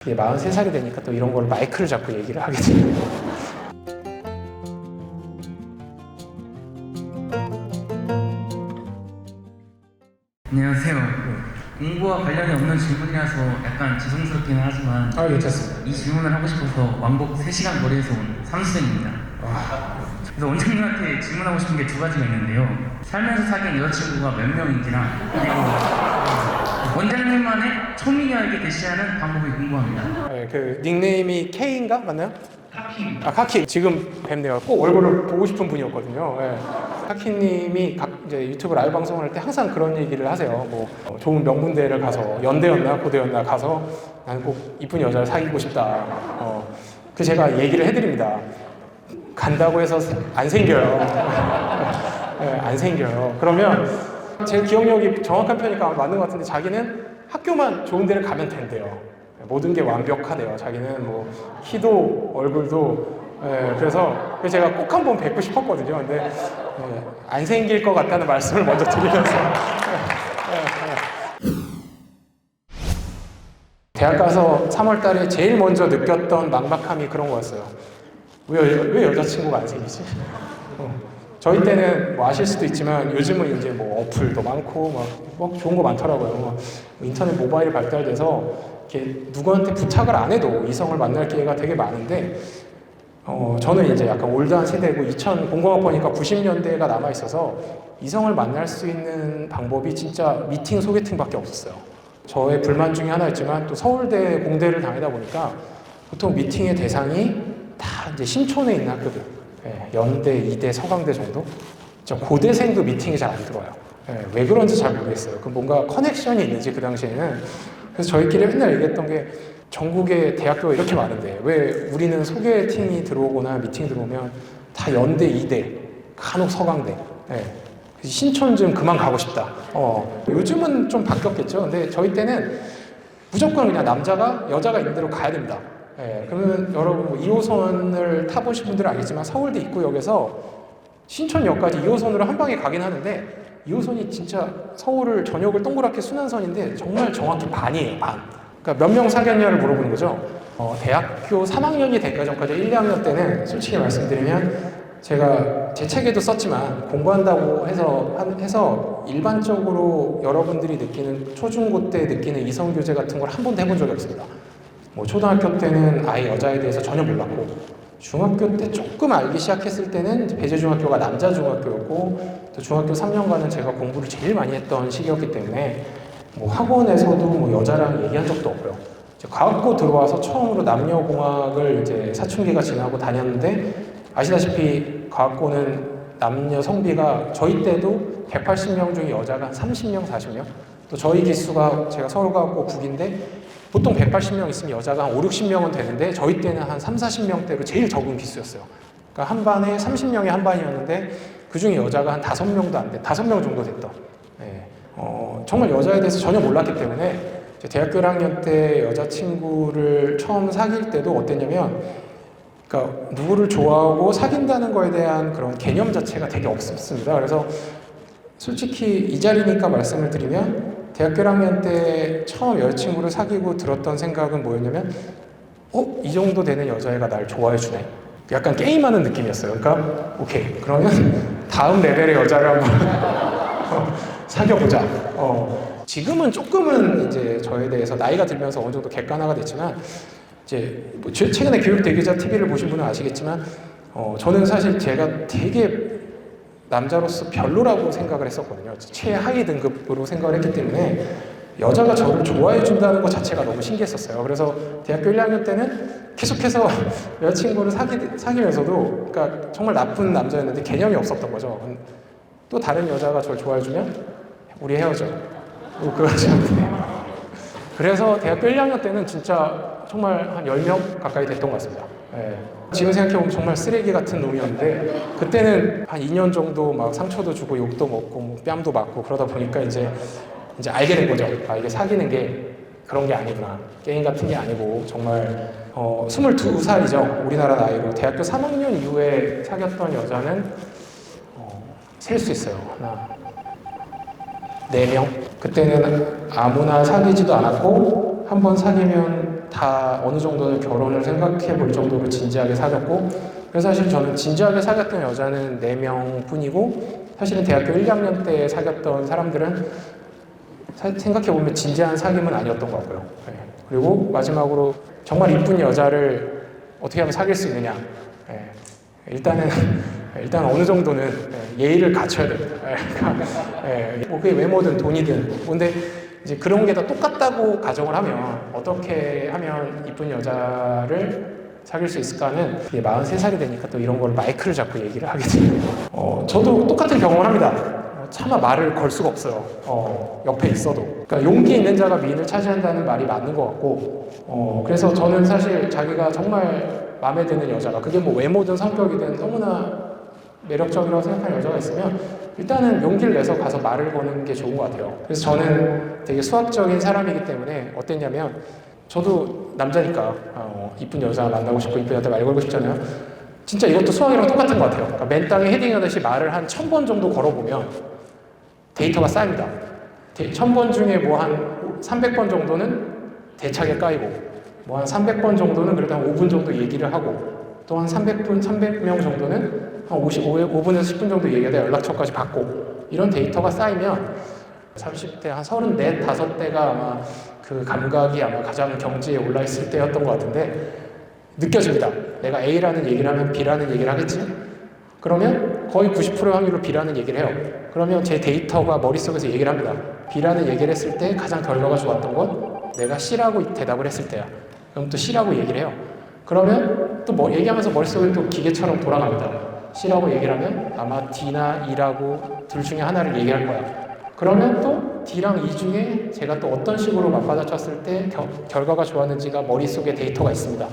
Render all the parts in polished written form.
이제 43살이 되니까 또 이런 걸 마이크를 잡고 얘기를 하게 되네요. 안녕하세요. 공부와 관련이 없는 질문이라서 약간 죄송스럽기는 하지만 괜찮습니다. 이 질문을 하고 싶어서 왕복 3시간 거리에서 온 삼수생입니다. 그래서 원장님한테 질문하고 싶은 게 2가지가 있는데요. 살면서 사귄 여자친구가 몇 명인지랑 그리고 원장님만의 초미녀에게 대시하는 방법이 궁금합니다. 네, 그 닉네임이 K인가 맞나요? 카키. 카키. 지금 뵙네요. 꼭 얼굴을 보고 싶은 분이었거든요. 네. 카키님이 이제 유튜브 라이브 방송을 할 때 항상 그런 얘기를 하세요. 뭐 좋은 명문대를 가서 연대였나 고대였나 가서 나는 꼭 이쁜 여자를 사귀고 싶다. 그 제가 얘기를 해드립니다. 간다고 해서 안 생겨요. 네, 안 생겨요. 그러면 제 기억력이 정확한 편이니까 맞는 것 같은데 자기는 학교만 좋은 데를 가면 된대요. 모든 게 완벽하대요. 자기는 뭐 키도 얼굴도 그래서 제가 꼭 한번 뵙고 싶었거든요. 근데 안 생길 것 같다는 말씀을 먼저 드리면서 대학 가서 3월 달에 제일 먼저 느꼈던 막막함이 그런 거였어요. 왜 여자친구가 안 생기지? 저희 때는 뭐 아실 수도 있지만 요즘은 이제 뭐 어플도 많고 막 좋은 거 많더라고요. 뭐 인터넷 모바일이 발달돼서 이렇게 누구한테 부탁을 안 해도 이성을 만날 기회가 되게 많은데 저는 이제 약간 올드한 세대고 2000학번이니까 90년대가 남아 있어서 이성을 만날 수 있는 방법이 진짜 미팅 소개팅밖에 없었어요. 저의 불만 중에 하나였지만 또 서울대 공대를 다니다 보니까 보통 미팅의 대상이 다 이제 신촌에 있는 학교들, 연대, 이대, 서강대 정도. 고대생도 미팅이 잘 안 들어와요. 왜 그런지 잘 모르겠어요. 그 뭔가 커넥션이 있는지 그 당시에는. 그래서 저희끼리 맨날 얘기했던 게 전국에 대학교가 이렇게 많은데 왜 우리는 소개팅이 들어오거나 미팅 들어오면 다 연대, 이대, 간혹 서강대. 신촌 좀 그만 가고 싶다. 요즘은 좀 바뀌었겠죠. 근데 저희 때는 무조건 그냥 남자가 여자가 있는 대로 가야 됩니다. 그러면 여러분 뭐 2호선을 타보신 분들은 알겠지만 서울대 입구역에서 신촌역까지 2호선으로 한 방에 가긴 하는데 2호선이 진짜 서울을 전역을 동그랗게 순환선인데 정말 정확히 반이에요. 반. 그러니까 몇 명 사귀었냐를 물어보는 거죠. 대학교 3학년이 되기 전까지 1, 2학년 때는 솔직히 말씀드리면 제가 제 책에도 썼지만 공부한다고 해서 일반적으로 여러분들이 느끼는 초중고 때 느끼는 이성교제 같은 걸 한 번도 해본 적이 없습니다. 뭐 초등학교 때는 아예 여자에 대해서 전혀 몰랐고 중학교 때 조금 알기 시작했을 때는 배재중학교가 남자 중학교였고 또 중학교 3년간은 제가 공부를 제일 많이 했던 시기였기 때문에 뭐 학원에서도 뭐 여자랑 얘기한 적도 없고요. 이제 과학고 들어와서 처음으로 남녀공학을 이제 사춘기가 지나고 다녔는데 아시다시피 과학고는 남녀 성비가 저희 때도 180명 중에 여자가 한 30명, 40명 또 저희 기수가 제가 서울과학고 국인데 보통 180명 있으면 여자가 한 5, 60명은 되는데 저희 때는 한 3, 40명대로 제일 적은 기수였어요. 그러니까 한 반에 30명이 한 반이었는데 그중에 여자가 한 5명도 안 돼, 5명 정도 됐던. 정말 여자에 대해서 전혀 몰랐기 때문에 대학교 1학년 때 여자친구를 처음 사귈 때도 어땠냐면 그러니까 누구를 좋아하고 사귄다는 거에 대한 그런 개념 자체가 되게 없었습니다. 그래서 솔직히 이 자리니까 말씀을 드리면 대학교 1학년 때 처음 여자친구를 사귀고 들었던 생각은 뭐였냐면 이 정도 되는 여자애가 날 좋아해 주네. 약간 게임하는 느낌이었어요. 그러니까 오케이 그러면 다음 레벨의 여자를 한번 사귀어보자. 지금은 조금은 이제 저에 대해서 나이가 들면서 어느 정도 객관화가 됐지만 이제 뭐 최근에 교육 대기자 TV를 보신 분은 아시겠지만 저는 사실 제가 되게 남자로서 별로라고 생각을 했었거든요. 최하위 등급으로 생각을 했기 때문에 여자가 저를 좋아해 준다는 것 자체가 너무 신기했었어요. 그래서 대학교 1, 2학년 때는 계속해서 여자친구를 사귀면서도 그러니까 정말 나쁜 남자였는데 개념이 없었던 거죠. 또 다른 여자가 저를 좋아해 주면 우리 헤어져. 그러지 않는데. 그래서 대학교 1, 2학년 때는 진짜 정말 한 10명 가까이 됐던 것 같습니다. 지금 생각해보면 정말 쓰레기 같은 놈이었는데 그때는 한 2년 정도 막 상처도 주고 욕도 먹고 뭐 뺨도 맞고 그러다 보니까 이제 알게 된 거죠. 이게 사귀는 게 그런 게 아니구나. 게임 같은 게 아니고 정말 22살이죠. 우리나라 나이로. 대학교 3학년 이후에 사귀었던 여자는 셀 수 있어요. 하나, 4명. 그때는 아무나 사귀지도 않았고 한 번 사귀면 다 어느 정도는 결혼을 생각해 볼 정도로 진지하게 사귀었고, 그래서 사실 저는 진지하게 사귀었던 여자는 4명 뿐이고, 사실은 대학교 1, 2학년 때 사귀었던 사람들은 생각해보면 진지한 사귐은 아니었던 것 같고요. 네. 그리고 마지막으로 정말 이쁜 여자를 어떻게 하면 사귈 수 있느냐. 네. 일단 어느 정도는 예의를 갖춰야 됩니다. 뭐 그게 외모든 돈이든. 근데 이제 그런 게 다 똑같다고 가정을 하면 어떻게 하면 이쁜 여자를 사귈 수 있을까는 이게 43살이 되니까 또 이런 걸 마이크를 잡고 얘기를 하게 돼요. 저도 똑같은 경험을 합니다. 차마 말을 걸 수가 없어요. 옆에 있어도. 그러니까 용기 있는 자가 미인을 차지한다는 말이 맞는 것 같고, 그래서 저는 사실 자기가 정말 마음에 드는 여자가, 그게 뭐 외모든 성격이든 너무나 매력적이라고 생각하는 여자가 있으면 일단은 용기를 내서 가서 말을 거는 게 좋은 것 같아요. 그래서 저는 되게 수학적인 사람이기 때문에 어땠냐면, 저도 남자니까 이쁜 여자 만나고 싶고 이쁜 여자 말 걸고 싶잖아요. 진짜 이것도 수학이랑 똑같은 것 같아요. 그러니까 맨 땅에 헤딩하듯이 말을 한 1000번 정도 걸어보면 데이터가 쌓입니다. 1000번 중에 뭐 한 300번 정도는 대차게 까이고, 뭐 한 300번 정도는 그래도 한 5분 정도 얘기를 하고, 또 한 300명 정도는 한 5분에서 10분 정도 얘기하다 연락처까지 받고, 이런 데이터가 쌓이면 30대 한 34, 5대가 아마 그 감각이 아마 가장 경지에 올라 있을 때였던 것 같은데, 느껴집니다. 내가 A라는 얘기를 하면 B라는 얘기를 하겠지? 그러면 거의 90%의 확률로 B라는 얘기를 해요. 그러면 제 데이터가 머릿속에서 얘기를 합니다. B라는 얘기를 했을 때 가장 결과가 좋았던 건 내가 C라고 대답을 했을 때야. 그럼 또 C라고 얘기를 해요. 그러면 또 얘기하면서 머릿속에 또 기계처럼 돌아갑니다. C라고 얘기를 하면 아마 D나 E라고 둘 중에 하나를 얘기할 거야. 그러면 또 D랑 E 중에 제가 또 어떤 식으로 맞받아쳤을 때 결과가 좋았는지가 머릿속에 데이터가 있습니다.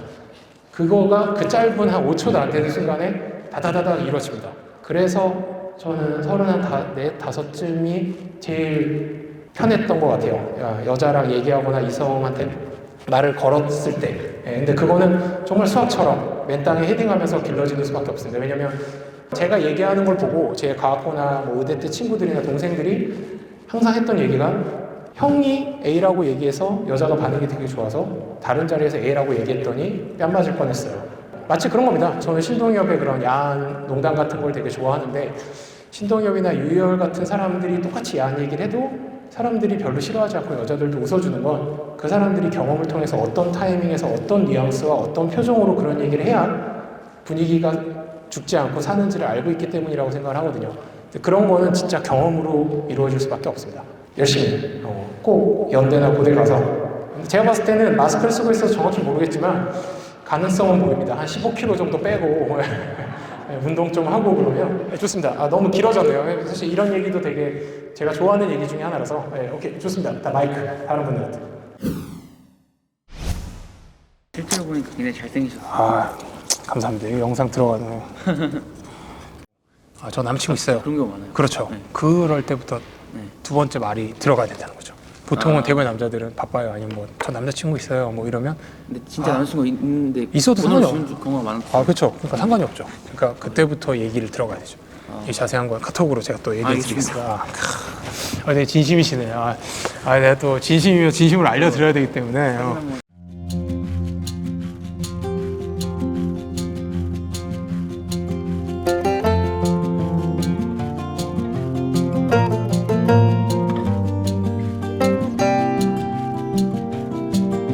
그거가 그 짧은 한 5초도 안 되는 순간에 다다다다 이루어집니다. 그래서 저는 34, 5쯤이 제일 편했던 것 같아요. 여자랑 얘기하거나 이성한테 말을 걸었을 때. 근데 그거는 정말 수학처럼 맨 땅에 헤딩하면서 길러지는 수밖에 없습니다. 왜냐면 제가 얘기하는 걸 보고 제 과학고나 뭐 의대 때 친구들이나 동생들이 항상 했던 얘기가, 형이 A라고 얘기해서 여자가 반응이 되게 좋아서 다른 자리에서 A라고 얘기했더니 뺨 맞을 뻔했어요. 마치 그런 겁니다. 저는 신동엽의 그런 야한 농담 같은 걸 되게 좋아하는데, 신동엽이나 유희열 같은 사람들이 똑같이 야한 얘기를 해도 사람들이 별로 싫어하지 않고 여자들도 웃어주는 건 그 사람들이 경험을 통해서 어떤 타이밍에서 어떤 뉘앙스와 어떤 표정으로 그런 얘기를 해야 분위기가 죽지 않고 사는지를 알고 있기 때문이라고 생각을 하거든요. 그런 거는 진짜 경험으로 이루어질 수밖에 없습니다. 열심히 꼭 연대나 고대 가서, 제가 봤을 때는 마스크를 쓰고 있어서 정확히 모르겠지만 가능성은 보입니다. 한 15kg 정도 빼고 운동 좀 하고 그러면 좋습니다. 너무 길어졌네요. 사실 이런 얘기도 되게 제가 좋아하는 얘기 중에 하나라서. 오케이, 좋습니다. 다 마이크 다른 분들한테. 실제로 보니까 굉장히 잘생기셨어요. 감사합니다. 이 영상 들어가네요. 저 남친구 있어요. 그런 경우 많아요. 그렇죠. 네. 그럴 때부터 네. 두 번째 말이 들어가야 된다는 거죠. 보통은 대부분 남자들은 바빠요. 아니면 뭐 저 남자친구 있어요. 뭐 이러면 근데 진짜 남자친구 있는데 있어도 상관이 경우가 많고. 그렇죠. 그러니까 상관이 없죠. 그러니까 그때부터 얘기를 들어가야 되죠. 이 자세한 건 카톡으로 제가 또 얘기해 드리겠습니다. 네, 진심이시네요. 내가 또 진심이면 진심을 알려드려야 되기 때문에.